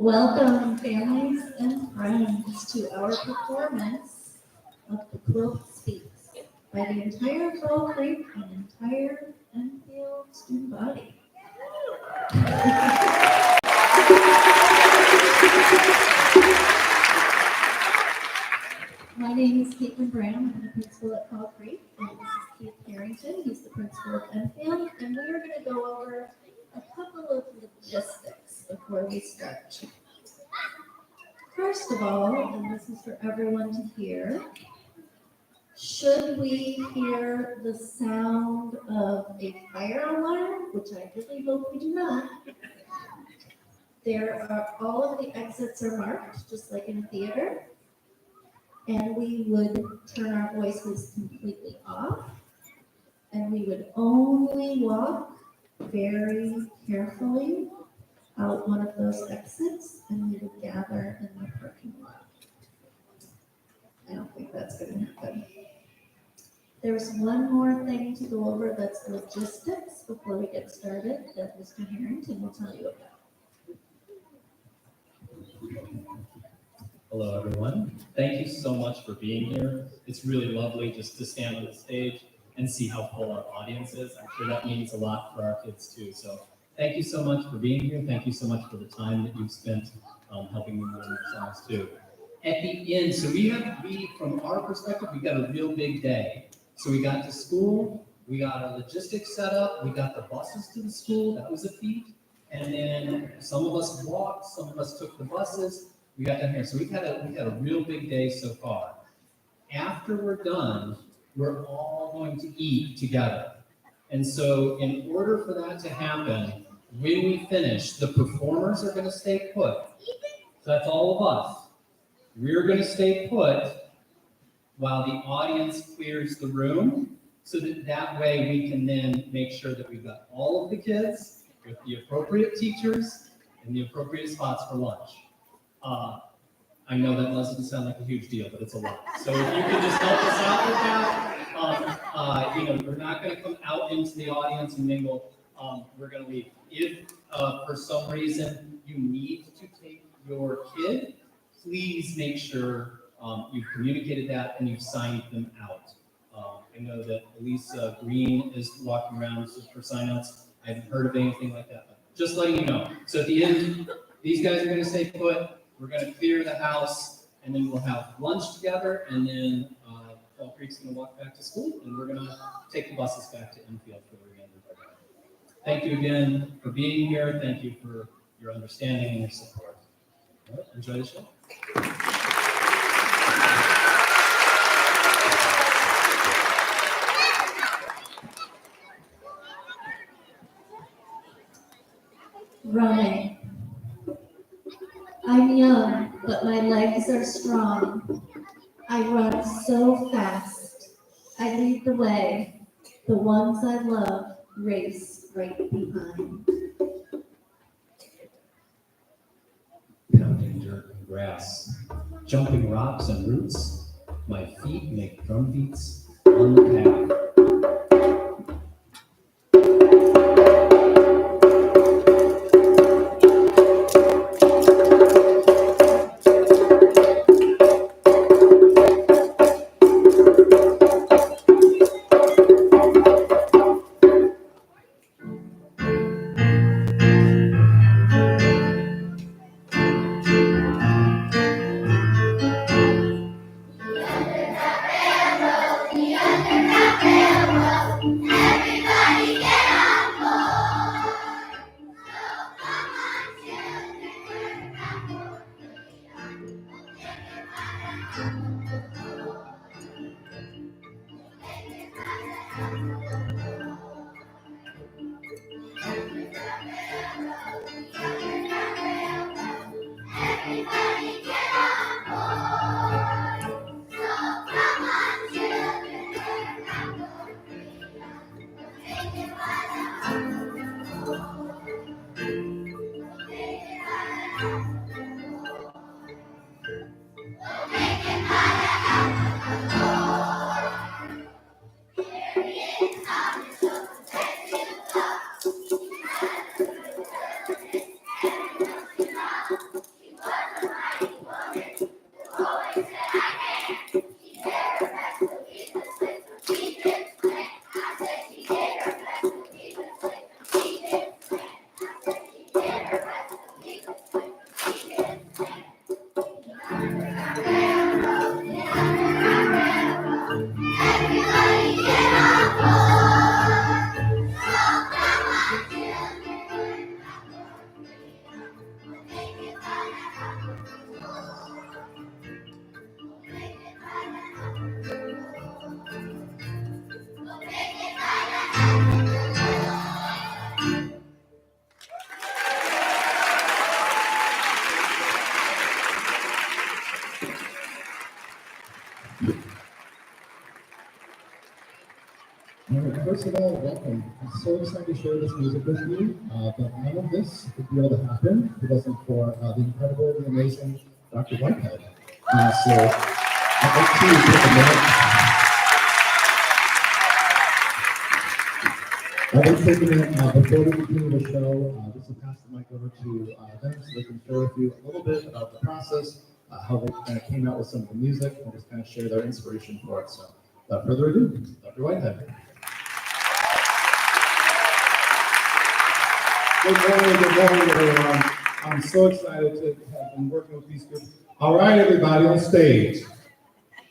Welcome, families and friends, to our performance of the Quilt Speaks by the entire Fall Creek and entire Enfield student body. My name is Caitlin Brown. I'm the principal at Fall Creek, and this is Keith Harrington. He's the principal of Enfield, and we are going to go over a couple of logistics before we start. First of all, and this is for everyone to hear, should we hear the sound of a fire alarm, which I really hope we do not, all of the exits are marked, just like in a theater, and we would turn our voices completely off, and we would only walk very carefully out one of those exits, and we would gather in the parking lot. I don't think that's going to happen. There's one more thing to go over that's logistics before we get started that Mr. Harrington will tell you about. Hello, everyone. Thank you so much for being here. It's really lovely just to stand on the stage and see how full our audience is. I'm sure that means a lot for our kids too. So thank you so much for being here. Thank you so much for the time that you've spent helping me learn our songs too. At the end, so from our perspective, we got a real big day. So we got to school, we got our logistics set up, we got the buses to the school, that was a feat. And then some of us walked, some of us took the buses. We got down here. So we had a real big day so far. After we're done, we're all going to eat together. And so in order for that to happen, when we finish, the performers are going to stay put. So that's all of us. We're going to stay put while the audience clears the room so that that way we can then make sure that we've got all of the kids with the appropriate teachers and the appropriate spots for lunch. I know that doesn't sound like a huge deal, but it's a lot. So if you can just help us out with that, we're not going to come out into the audience and mingle. We're going to leave. If for some reason you need to take your kid, please make sure you've communicated that and you've signed them out. I know that Elisa Green is walking around for sign-outs. I haven't heard of anything like that, but just letting you know. So at the end, these guys are going to stay put. We're going to clear the house, and then we'll have lunch together, and then Fall Creek's going to walk back to school, and we're going to take the buses back to Enfield for the remainder of our day. Thank you again for being here. Thank you for your understanding and your support. All right, enjoy the show. Running. I'm young, but my legs are strong. I run so fast. I lead the way. The ones I love race right behind. Pounding dirt and grass, jumping rocks and roots, my feet make drum beats on the path. First of all, welcome. I'm so excited to share this music with you. But none of this would be able to happen if it wasn't for the incredible, the amazing Dr. Whitehead. So I'd like to take a minute. Before we continue the show, just to pass the mic over to them so they can share with you a little bit about the process, how they kind of came out with some of the music, and just kind of share their inspiration for it. So without further ado, Dr. Whitehead. Good morning, everyone. I'm so excited to have been working with these groups. All right, everybody on stage,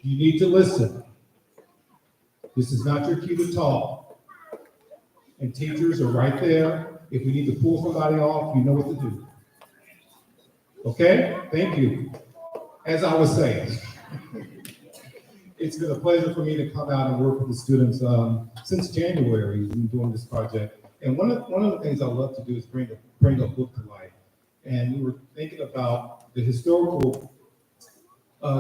you need to listen. This is not your cue to talk. And teachers are right there. If we need to pull somebody off, you know what to do. Okay? Thank you. As I was saying, it's been a pleasure for me to come out and work with the students since January. We've been doing this project. And one of the things I love to do is bring a book to life. And we were thinking about the historical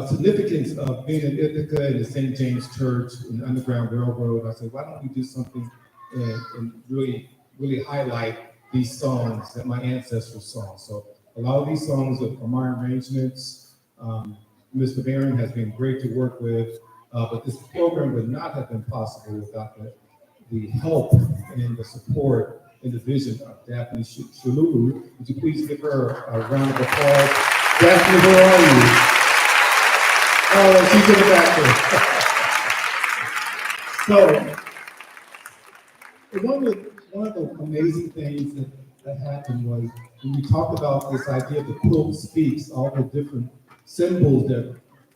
significance of being in Ithaca and the St. James Church and the Underground Railroad, I said, why don't we do something and really, really highlight these songs that my ancestors sung. So a lot of these songs are my arrangements. Mr. Barron has been great to work with, but this program would not have been possible without the help and the support and the vision of Daphne Shalulu. Would you please give her a round of applause? Daphne, where are you? Oh, she's in the back there. So, one of the amazing things that happened was when we talked about this idea of the Quilt Speaks, all the different symbols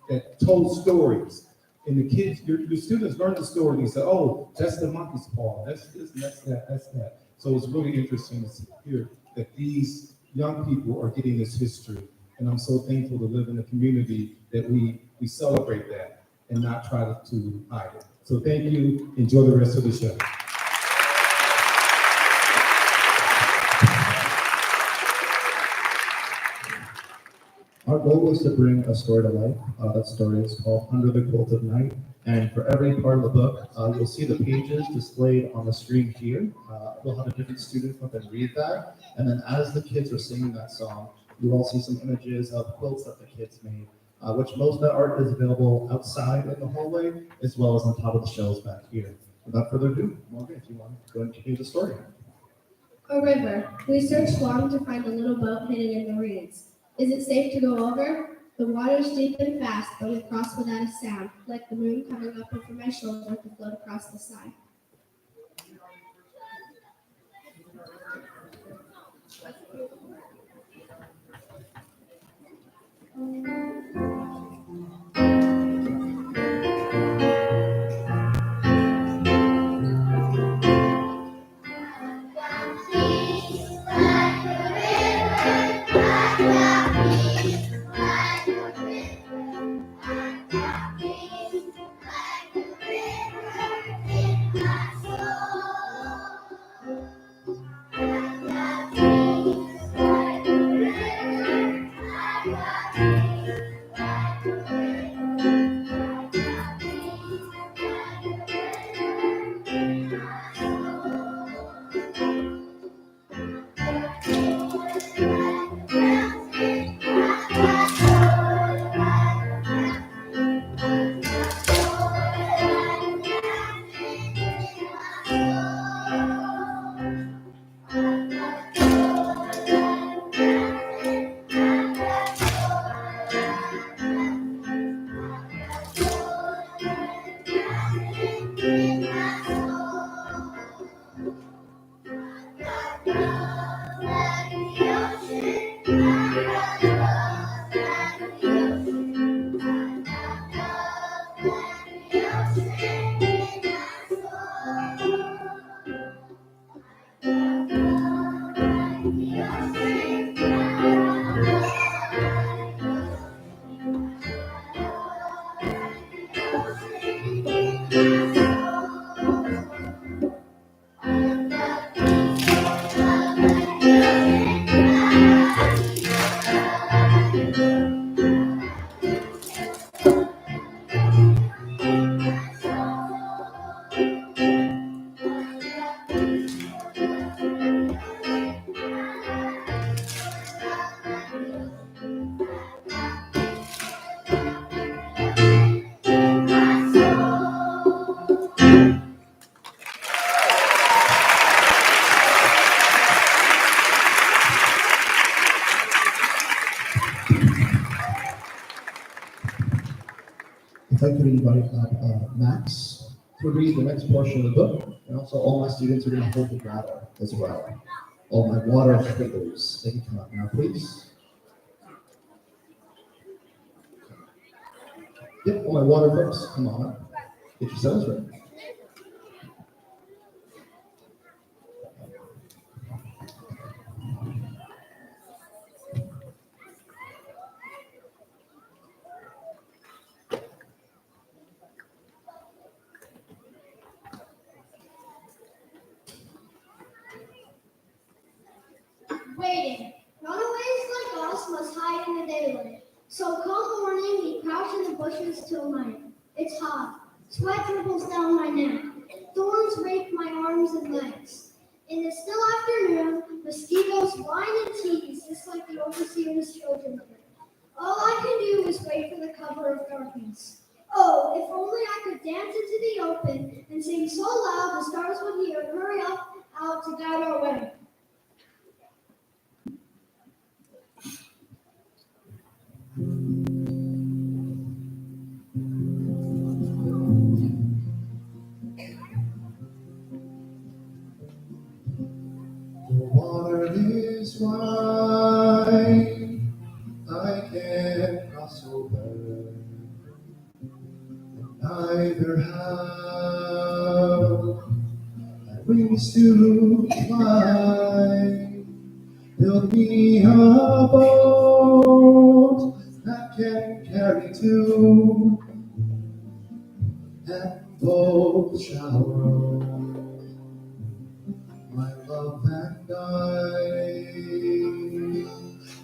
that told stories. And the kids, your students learned the story and said, oh, that's the monkey's paw, that's this, and that's that. So it's really interesting to hear that these young people are getting this history. And I'm so thankful to live in a community that we celebrate that and not try to hide it. So thank you. Enjoy the rest of the show. Our goal was to bring a story to life. That story is called Under the Quilt of Night. And for every part of the book, you'll see the pages displayed on the screen here. We'll have a different student come up and read that. And then as the kids are singing that song, you'll all see some images of quilts that the kids made, which most of that art is available outside in the hallway, as well as on top of the shelves back here. Without further ado, Morgan, if you want to go and continue the story. A river. We searched long to find a little boat hidden in the reeds. Is it safe to go over? The water's deep and fast, but we cross without a sound, like the moon coming up over my shoulder to float across the sky. If I could invite up Max to read the next portion of the book, and also all my students are going to hold the ladder as well. All my water figures, they can come up now, please. Yep, all my water folks, come on up. Get yourselves ready. Waiting. Runaways like us must hide in the daylight. So come morning, we proud Sweat dribbles down my neck. Thorns rape my arms and legs. In the still afternoon, mosquitoes whine and tease just like the overseer's children do. All I can do is wait for the cover of darkness. Oh, if only I could dance into the open and sing so loud the stars would hear and hurry up out to guide our way. The water is wide, I can cross over. Neither have I wings to fly. Build me a boat that can carry two, and both shall row. My love and I.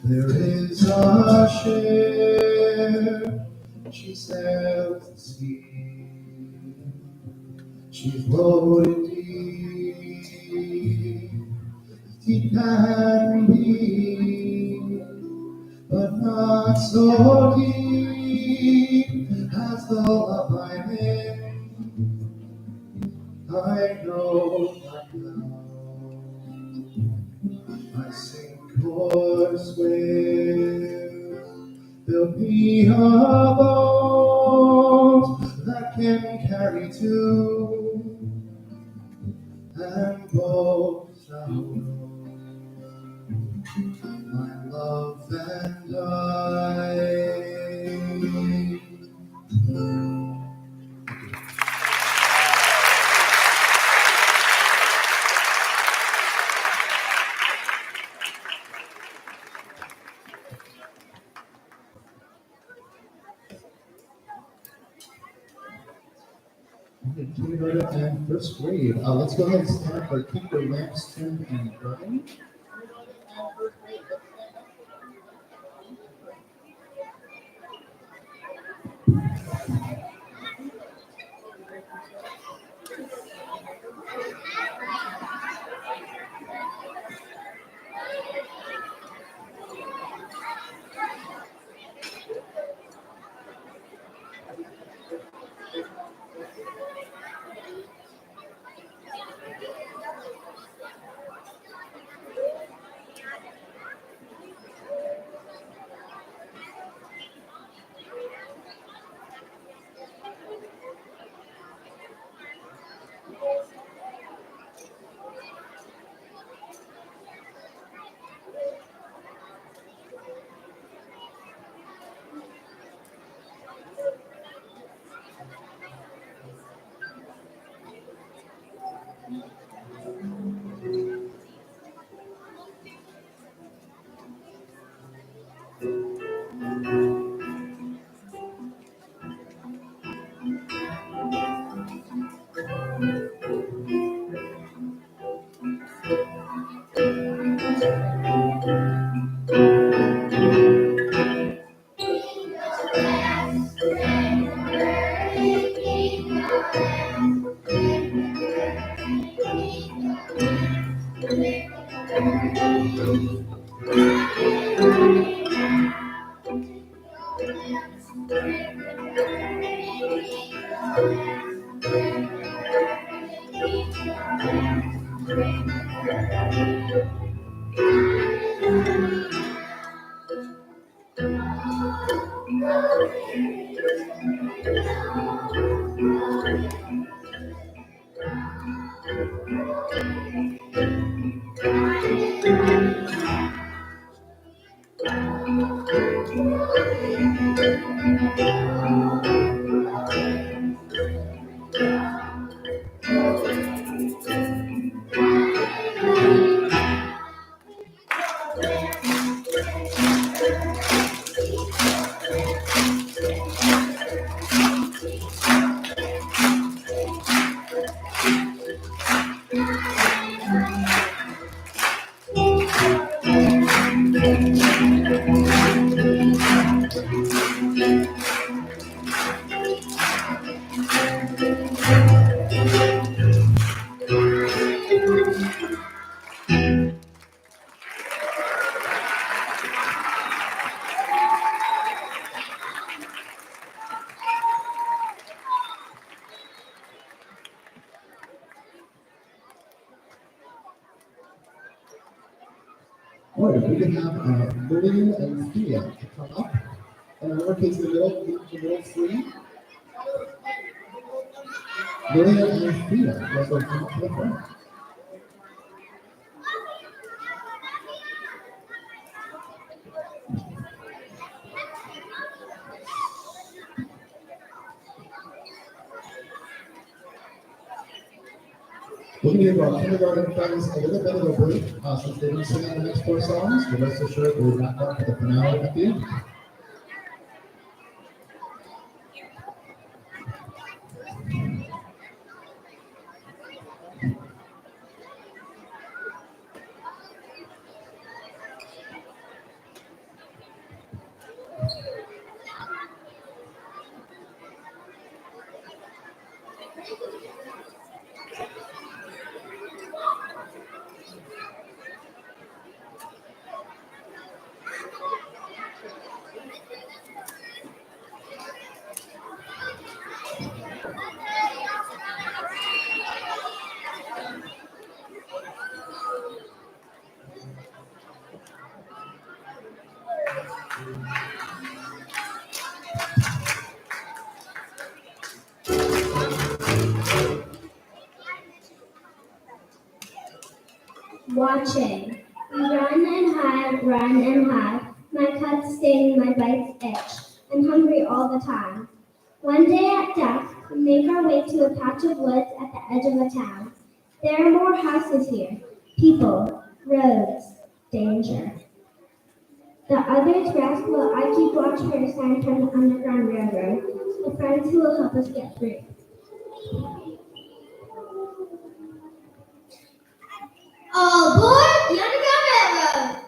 There is a ship, she sails the sea. She's loaded deep can be, but not so deep as the love I'm in. I know not now. I sink or swim. Build me a boat that can carry two, and both shall row. My love and I. Okay, kindergarten and first grade. Let's go ahead and stand for keep your lamps trimmed and burning. All right, if we can have Lillian and Thea to come up. And whoever takes the middle three. Lillian and Thea, you guys will come up to the front. We're going to give our kindergarten friends a little bit of a break since they didn't sing on the next 4 songs, but rest assured we'll be back up for the finale at the end. Watching. Run and hide, run and hide. My cuts sting, my bites itch. I'm hungry all the time. One day at dusk, we make our way to a patch of woods at the edge of a town. There are more houses here. People, roads, danger. The others rest while I keep watch for a sign from the Underground Railroad, the friends who will help us get through. All aboard the Underground Railroad!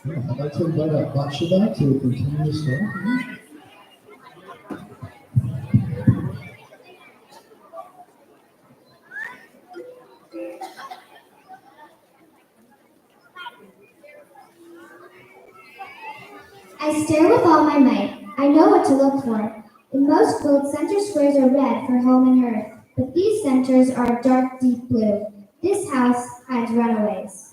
I'd like to invite Bathsheba to continue the story. I stare with all my might. I know what to look for. In most quilts, center squares are red for home and hearth, but these centers are dark, deep blue. This house hides runaways.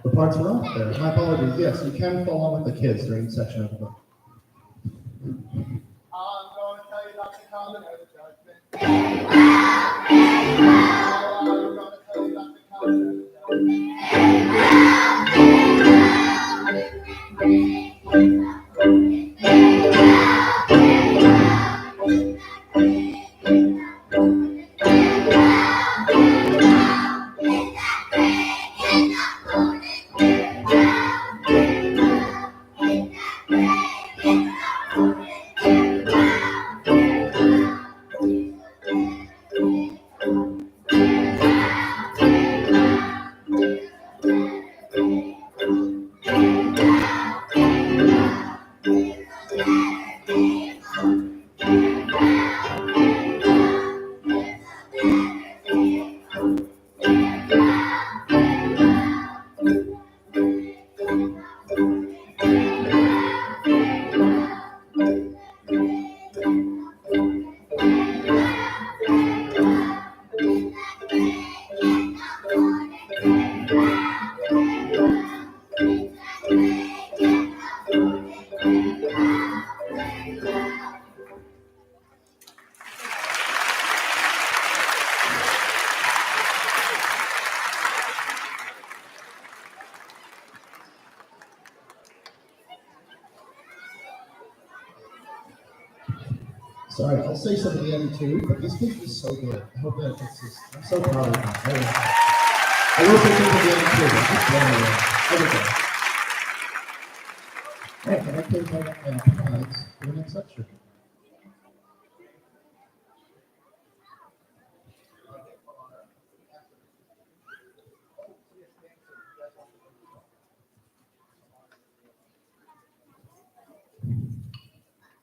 The parts are off there. My apologies. Yes, you can follow on with the kids during the section of the book. I'm going to tell you about the common earth judgment. I'm going to tell you about the common earth Sorry, I'll say some at the end too, but this gift is so good. I hope that it's just, I'm so proud of you. I will say things at the end too, but just one more. Okay. All right, I'd like to invite up my prize for the next section.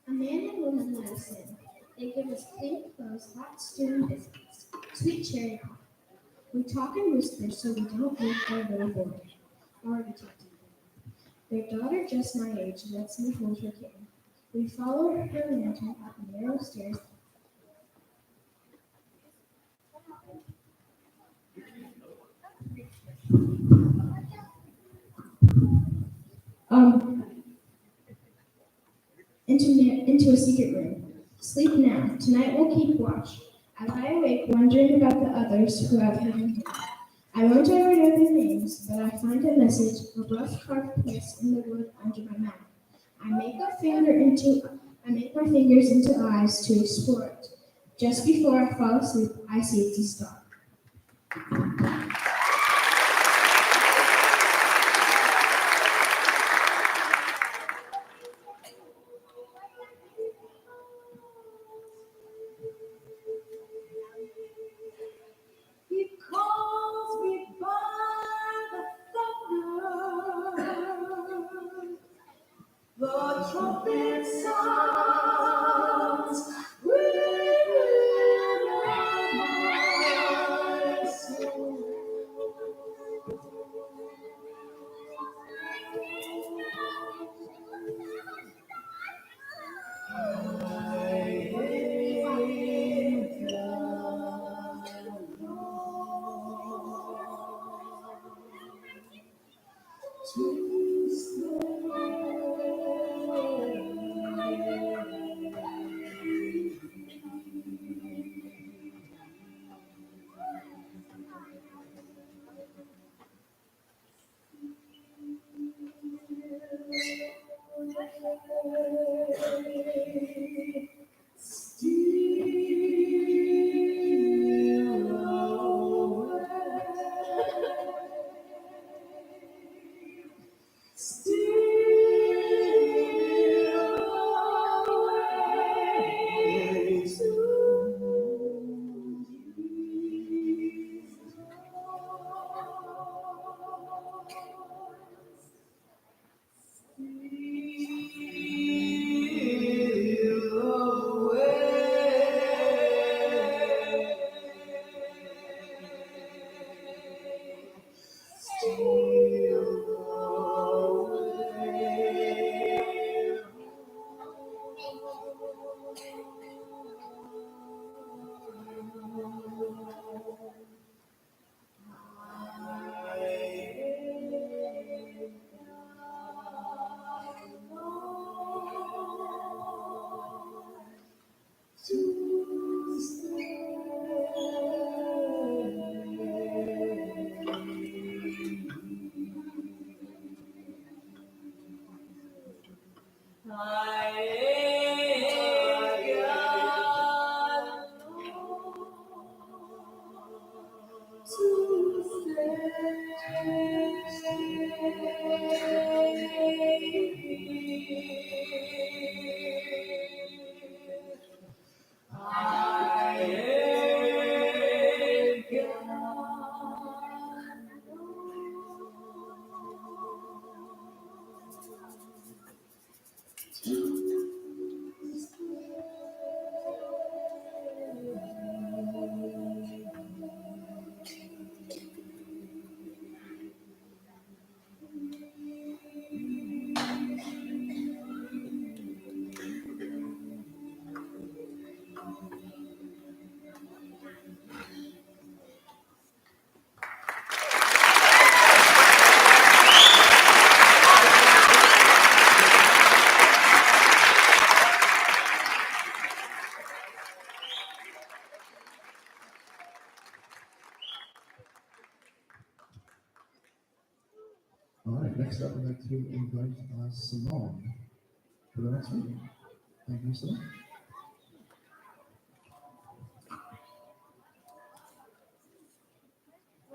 A man and woman let us in. They give us clean clothes, hot stew and biscuits, sweet cherry coffee. We talk and whisper so we don't wake their little boy, our detective. Their daughter, just my age, lets me hold her kitten. We follow her lantern up narrow stairs. Into a secret room. Sleep now. Tonight we'll keep watch. I lie awake wondering about the others who have hidden here. I won't ever know their names, but I find a message, a rough carved place in the wood under my mouth. I make my fingers into eyes to explore it. Just before I fall asleep, I see it's a star. He calls me by the thunder. The trumpet sounds within my soul. All right, next up, I'd like to invite Simone for the next reading. Thank you, Simone.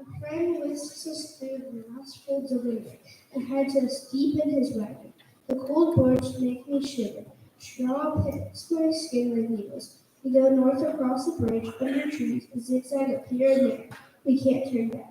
A friend whisks us through the last folds of winter and hides us deep in his wagon. The cold boards make me shiver. Straw pits my skin like needles. We go north across the bridge, under trees, a zigzag up here and there. We can't turn back.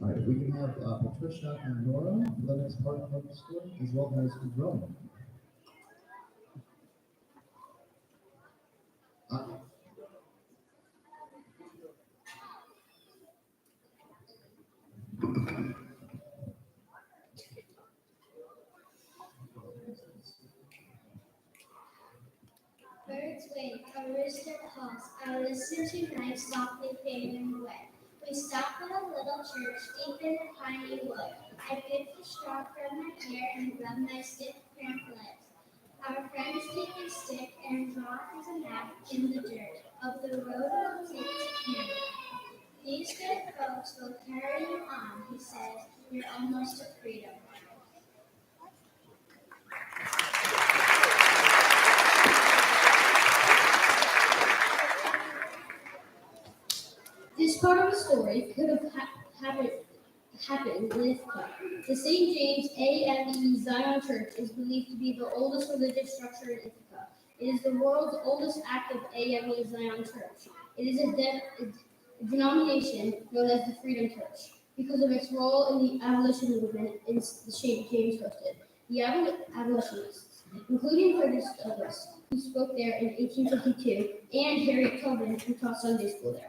All right, if we can have Patricia and Nora for the next part of the story, as well as Rowan. Uh, Birds wake, a rooster calls, I listen to night softly fading away. We stop at a little church deep in a piney wood. I pick the straw from my hair and rub my stiff, cramped legs. Our friends take a stick and draw us a map in the dirt of the road we'll take to Canada. These good folks will carry you on, he says. You're almost to freedom. This part of the story could have happened in Ithaca. The St. James AME Zion Church is believed to be the oldest religious structure in Ithaca. It is the world's oldest active AME Zion Church. It is a denomination known as the Freedom Church because of its role in the abolition movement in the St. James hosted. The abolitionists, including Curtis Douglas, who spoke there in 1852, and Harriet Tubman, who taught Sunday school there.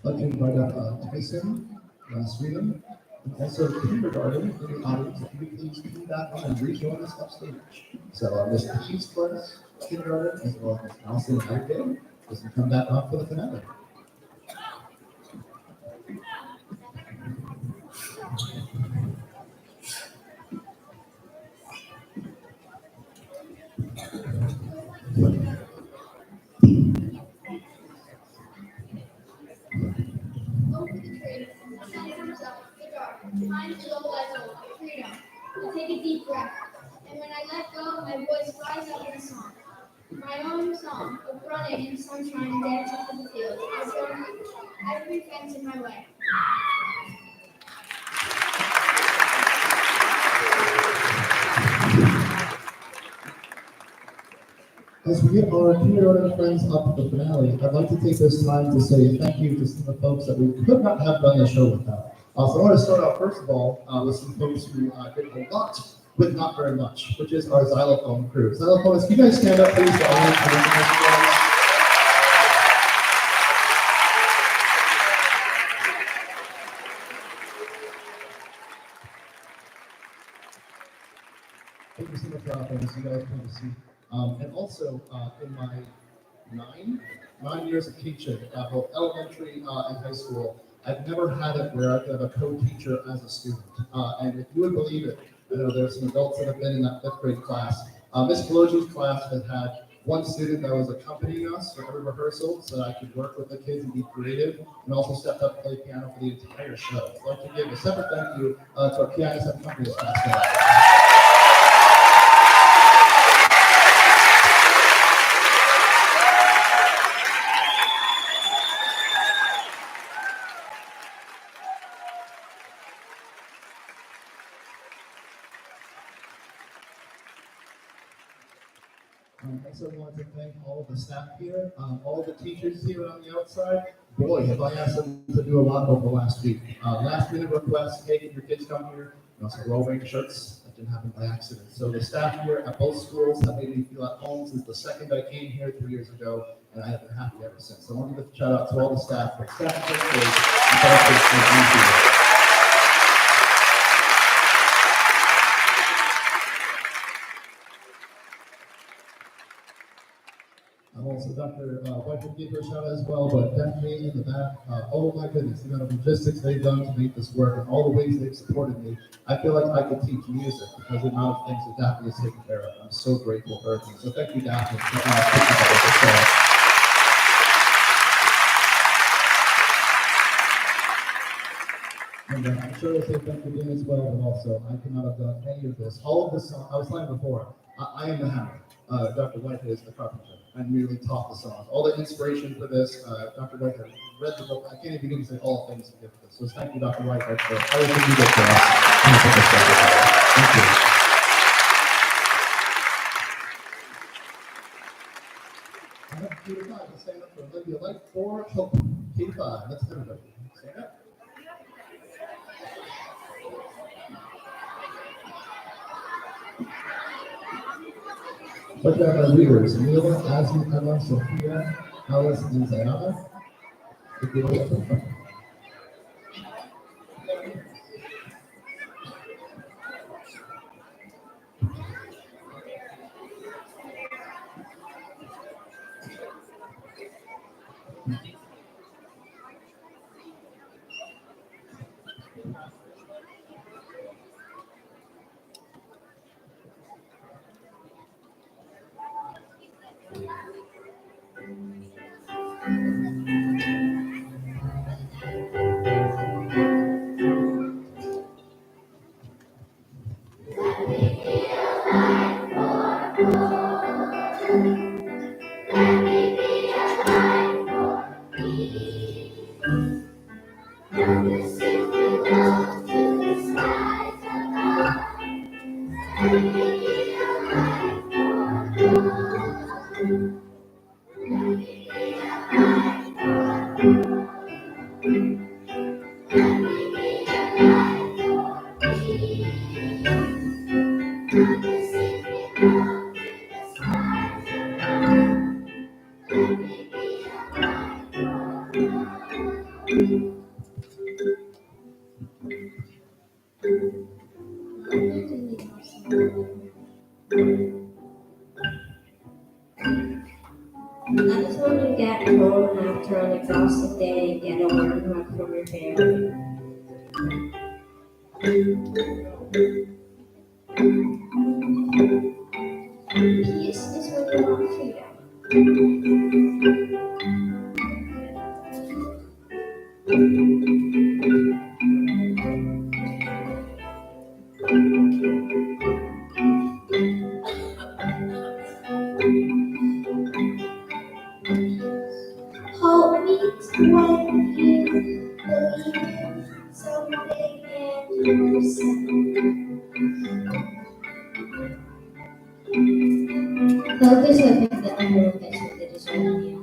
I'd like to invite up Tyson, Sweden, and also kindergarten in the audience. If you could please come back on and rejoin us upstage. So Miss Peace class, kindergarten, as well as Allison Hyde, just come back on for the finale. Over the tree, the sun comes up, the dark, time to go level, freedom. I take a deep breath, and when I let go, my voice flies up in a song. My own song of running in sunshine and dancing through the fields. I burn every fence in my way. As we get our kindergarten friends up to the finale, I'd like to take this time to say thank you to some of the folks that we could not have done the show without. So I want to start out, first of all, with some folks who did a lot with not very much, which is our xylophone crew. Xylophonists, can you guys stand up, please? So I want to recognize you guys. Thank you so much for offering us. You guys come to see. And also, in my nine years of teaching, both elementary and high school, I've never had it where I could have a co-teacher as a student. And if you would believe it, I know there's some adults that have been in that fifth grade class. Miss Pelosi's class had one student that was accompanying us for every rehearsal so that I could work with the kids and be creative, and also stepped up and played piano for the entire show. So I'd like to give a separate thank you to our pianists that accompanied us class tonight. Also want to thank all of the staff here, all the teachers here on the outside. Boy, have I asked them to do a lot over the last week. Last minute requests, hey, can your kids come here? So we're all wearing shirts. That didn't happen by accident. So the staff here at both schools have made me feel at home since the second I came here 3 years ago, and I have been happy ever since. So I want to give a shout out to all the staff for also, Dr. Whitehead gave her a shout out as well, but definitely in the back, oh my goodness, the amount of logistics they've done to make this work and all the ways they've supported me. I feel like I could teach music because the amount of things that Daphne has taken care of. I'm so grateful for everything. So thank you, Daphne. And I'm sure I'll say thank you again as well, but also I could not have done any of this. All of this, I was saying before, I am the hammer. Dr. Whitehead is the carpenter and really taught the songs. All the inspiration for this, Dr. Whitehead read the book. I can't even begin to say all things he did for this. So thank you, Dr. Whitehead, for everything you did for us. Thank you. I have Key to 5. Let's stand up for Olivia Light for Hope. Key to 5. Let's do it. Stand up. Look at our leaders, Mila, Azmi, Emma, Sophia, Alice, and Zayana. I just want to get home after an exhausting day and get a warm hug from your family. Peace is when you want Hope means when you believe in something in yourself. Hope is something that everyone gets what they deserve.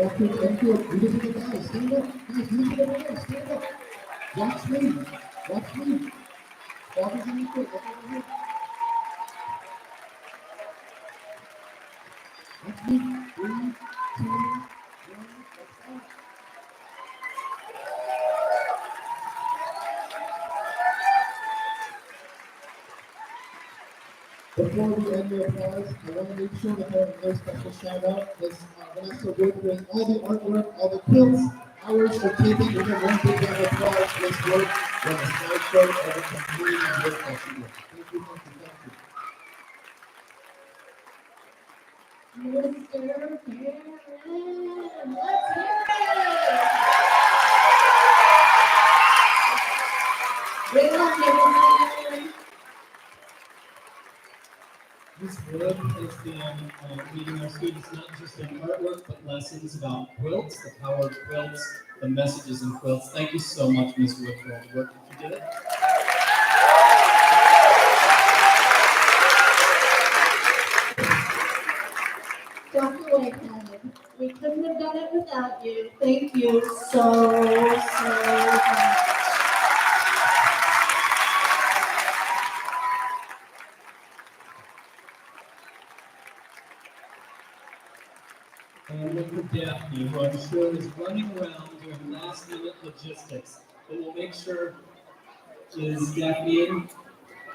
Fall Creek and Enfield, leaders of the valley, stand up. Guys, leaders of the valley, stand up. Watch me. Watch me. Fathers in the foot, look over here. Watch me. 3, 2, 1, let's go. Before we end the applause, I want to make sure that there are no special shout out. Vanessa worked with all the artwork, all the quilts, hours for taping. We're going to one big round of applause for this work when the slideshow of the complete work that she did. Thank you, thank you, thank you. Mr. Karen, let's hear it. We love you, Karen. This work has been meeting our students not just in artwork, but lessons about quilts, the power of quilts, the messages in quilts. Thank you so much, Ms. Wood, for all the work that you did. Dr. Whitehead, we couldn't have done it without you. Thank you so much. And look for Daphne, who I'm sure is running around doing last-minute logistics. But we'll make sure, is Daphne in?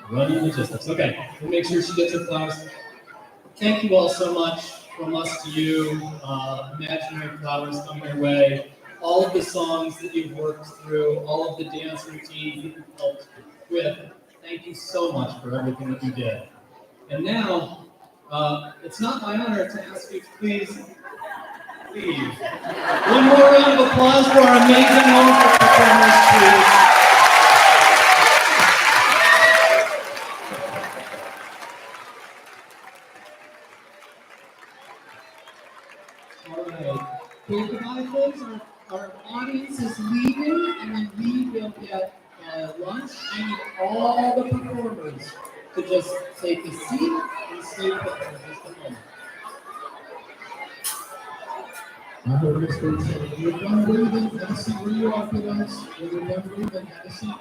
Running logistics. Okay, we'll make sure she gets her flowers. Thank you all so much from us to you. Imaginary flowers coming your way. All of the songs that you've worked through, all of the dance routines that you've helped with. Thank you so much for everything that you did. And now, it's not my honor to ask you to please leave. One more round of applause for our amazing local performers, please. All right. Okay, goodbye, folks. Our audience is leaving, and then we will get lunch. I need all the performers to just take a seat and stay put for just a moment. I heard Mr. saying, you're done breathing, have a seat where you are, kiddos. When you're done breathing, have a seat.